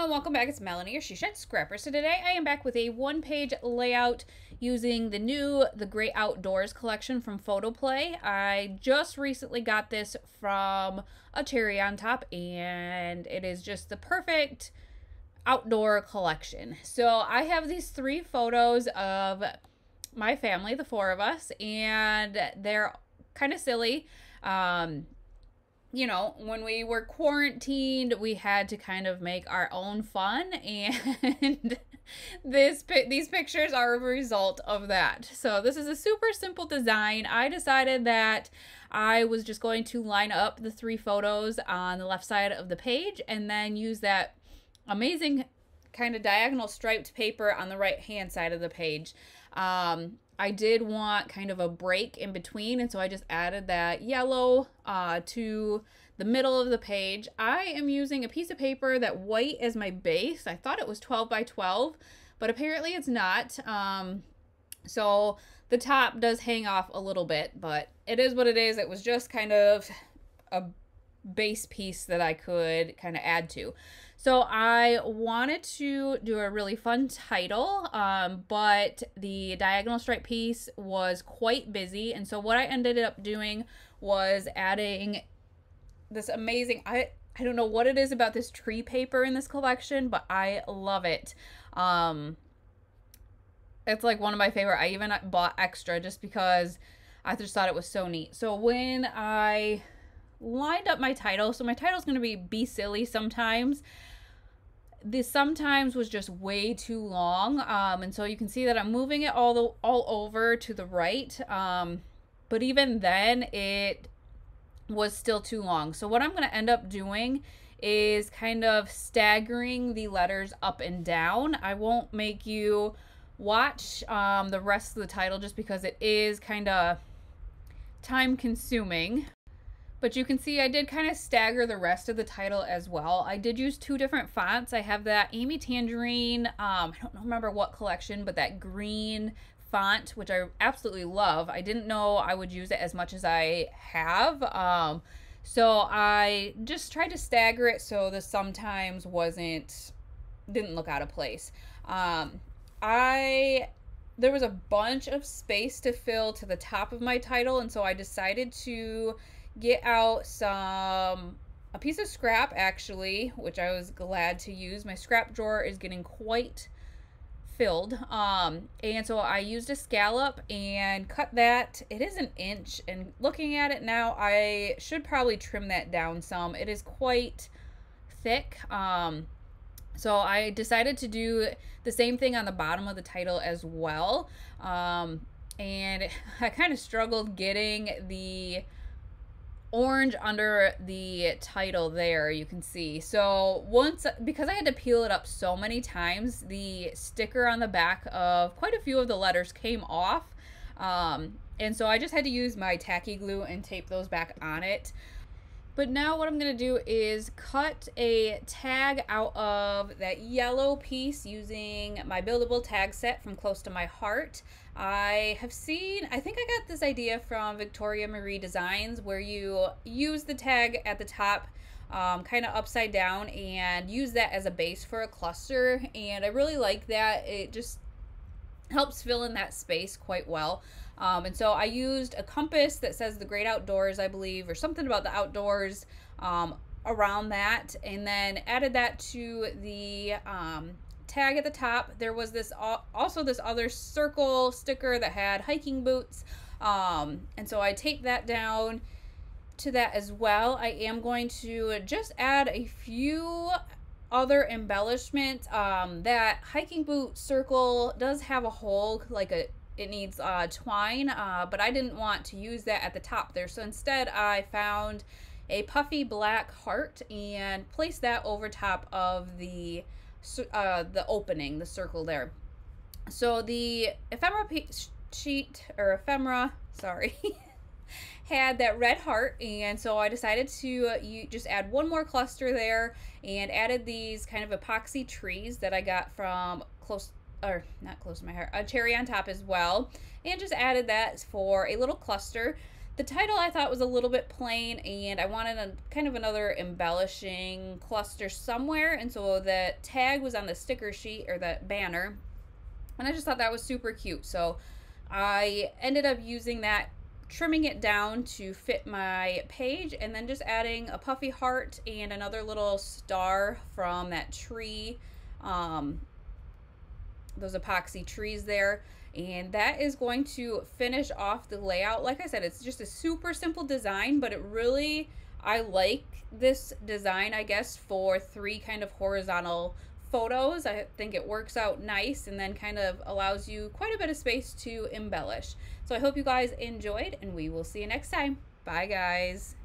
Welcome back. It's Melanie, your She Shed Scrapper. So today I am back with a one-page layout using the Great Outdoors collection from Photoplay. I just recently got this from a cherry on top, and it is just the perfect outdoor collection. So I have these 3 photos of my family, the 4 of us, and they're kind of silly. You know, when we were quarantined, we had to kind of make our own fun, and these pictures are a result of that. So this is a super simple design. I decided that I was just going to line up the 3 photos on the left side of the page and then use that amazing kind of diagonal striped paper on the right hand side of the page. I did want kind of a break in between, and so I just added that yellow to the middle of the page. I am using a piece of paper that white as my base. I thought it was 12 by 12, but apparently it's not. So the top does hang off a little bit, but it is what it is. It was just kind of a base piece that I could kind of add to. So I wanted to do a really fun title, but the diagonal stripe piece was quite busy. And so what I ended up doing was adding this amazing, I don't know what it is about this tree paper in this collection, but I love it. It's like one of my favorite. I even bought extra just because I just thought it was so neat. So when I lined up my title, so my title is going to be Silly Sometimes. This sometimes was just way too long, and so you can see that I'm moving it all over to the right, but even then it was still too long. So what I'm going to end up doing is kind of staggering the letters up and down. I won't make you watch the rest of the title just because it is kind of time consuming. But you can see I did kind of stagger the rest of the title as well. I did use 2 different fonts. I have that Amy Tangerine, I don't remember what collection, but that green font, which I absolutely love. I didn't know I would use it as much as I have. So I just tried to stagger it so the sometimes didn't look out of place. There was a bunch of space to fill to the top of my title, and so I decided to get out a piece of scrap, actually, which I was glad to use. My scrap drawer is getting quite filled, and so I used a scallop and cut that. It is 1 inch, and looking at it now, I should probably trim that down some. It is quite thick, so I decided to do the same thing on the bottom of the title as well, and I kind of struggled getting the orange under the title there, you can see. So because I had to peel it up so many times, the sticker on the back of quite a few of the letters came off, and so I just had to use my tacky glue and tape those back on it. But now what I'm going to do is cut a tag out of that yellow piece using my buildable tag set from Close to My Heart. I think I got this idea from Victoria Marie Designs, where you use the tag at the top kind of upside down and use that as a base for a cluster, and I really like that. It just helps fill in that space quite well. And so I used a compass that says The Great Outdoors, I believe, or something about the outdoors around that, and then added that to the tag at the top. There was also this other circle sticker that had hiking boots, and so I taped that down to that as well. I am going to just add a few other embellishments. That hiking boot circle does have a hole, it needs twine, but I didn't want to use that at the top there, so instead I found a puffy black heart and placed that over top of the opening, the circle there. So the ephemera had that red heart, and so I decided to just add 1 more cluster there, and added these kind of epoxy trees that I got from not Close to My Heart, a Cherry on Top as well, and just added that for a little cluster. The title I thought was a little bit plain, and I wanted a kind of another embellishing cluster somewhere, and so the tag was on the sticker sheet or the banner, and I just thought that was super cute. So I ended up using that, trimming it down to fit my page, and then just adding a puffy heart and another little star from that tree, those epoxy trees there. And that is going to finish off the layout. Like I said, it's just a super simple design, but it really, I like this design, I guess, for 3 kind of horizontal photos. I think it works out nice and then kind of allows you quite a bit of space to embellish. So I hope you guys enjoyed, and we will see you next time. Bye, guys.